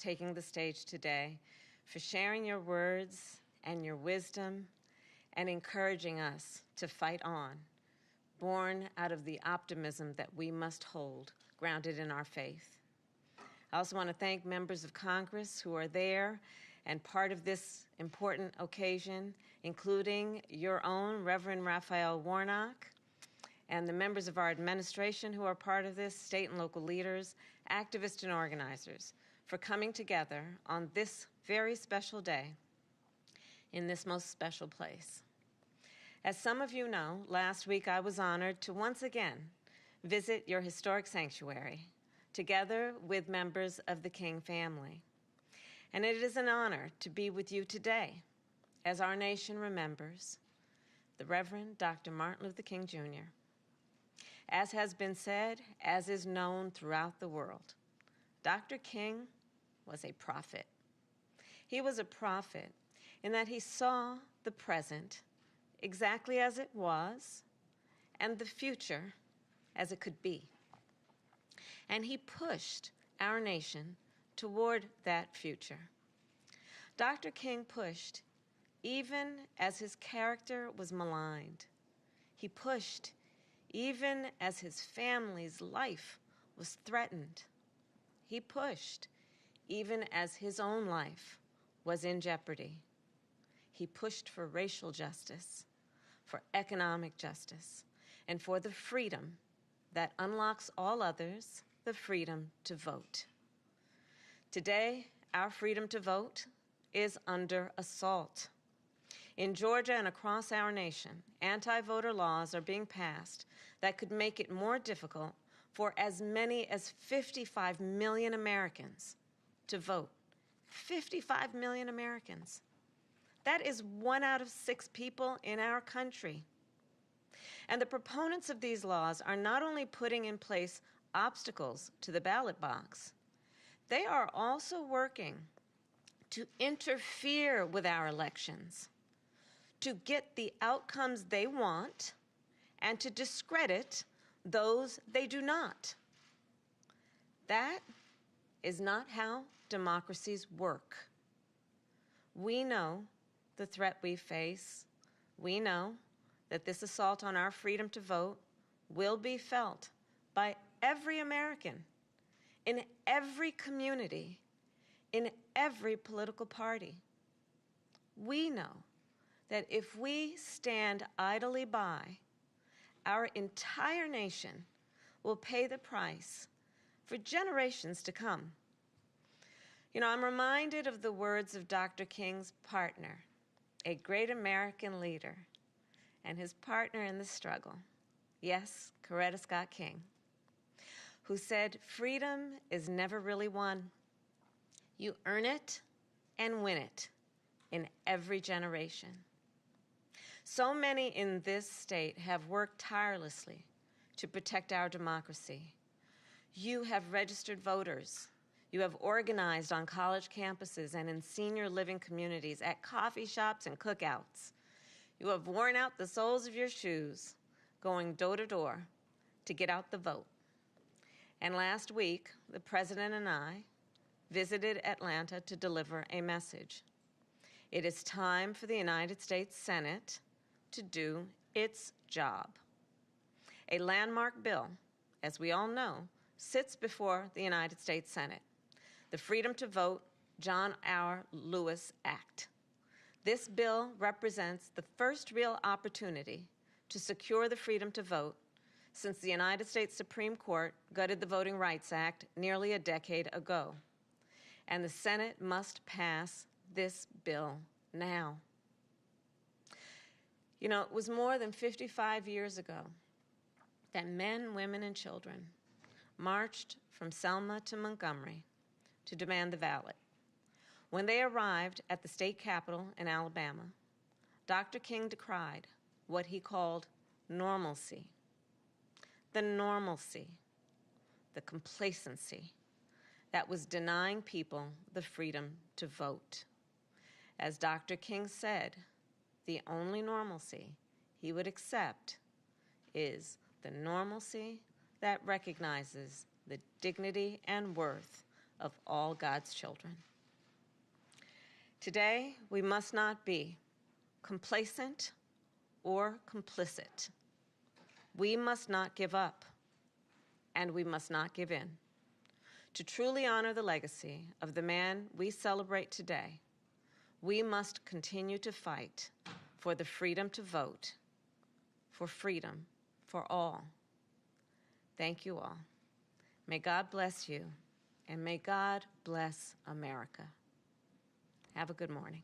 taking the stage today, for sharing your words and your wisdom and encouraging us to fight on, born out of the optimism that we must hold, grounded in our faith. I also want to thank members of Congress who are there and part of this important occasion, including your own Reverend Raphael Warnock, and the members of our administration who are part of this, state and local leaders, activists and organizers, for coming together on this very special day in this most special place. As some of you know, last week I was honored to once again visit your historic sanctuary, together with members of the King family. And it is an honor to be with you today as our nation remembers the Reverend Dr. Martin Luther King Jr. As has been said, as is known throughout the world, Dr. King was a prophet. He was a prophet in that he saw the present exactly as it was and the future as it could be. And he pushed our nation toward that future. Dr. King pushed even as his character was maligned. He pushed even as his family's life was threatened. He pushed even as his own life was in jeopardy. He pushed for racial justice, for economic justice, and for the freedom that unlocks all others, the freedom to vote. Today, our freedom to vote is under assault. In Georgia and across our nation, anti-voter laws are being passed that could make it more difficult for as many as 55 million Americans to vote. 55 million Americans. That is 1 out of 6 people in our country. And the proponents of these laws are not only putting in place obstacles to the ballot box, they are also working to interfere with our elections, to get the outcomes they want, and to discredit those they do not. That is not how democracies work. We know the threat we face. We know that this assault on our freedom to vote will be felt by every American, in every community, in every political party. We know that if we stand idly by, our entire nation will pay the price for generations to come. You know, I'm reminded of the words of Dr. King's partner, a great American leader, and his partner in the struggle, yes, Coretta Scott King, who said, "Freedom is never really won. You earn it and win it in every generation." So many in this state have worked tirelessly to protect our democracy. You have registered voters. You have organized on college campuses and in senior living communities, at coffee shops and cookouts. You have worn out the soles of your shoes, going door to door to get out the vote. And last week, the President and I visited Atlanta to deliver a message. It is time for the United States Senate to do its job. A landmark bill, as we all know, sits before the United States Senate, the Freedom to Vote John R. Lewis Act. This bill represents the first real opportunity to secure the freedom to vote since the United States Supreme Court gutted the Voting Rights Act nearly a decade ago. And the Senate must pass this bill now. You know, it was more than 55 years ago that men, women, and children marched from Selma to Montgomery to demand the ballot. When they arrived at the state capitol in Alabama, Dr. King decried what he called normalcy. The normalcy, the complacency that was denying people the freedom to vote. As Dr. King said, the only normalcy he would accept is the normalcy that recognizes the dignity and worth of all God's children. Today, we must not be complacent or complicit. We must not give up, and we must not give in. To truly honor the legacy of the man we celebrate today, we must continue to fight for the freedom to vote, for freedom for all. Thank you all. May God bless you, and may God bless America. Have a good morning.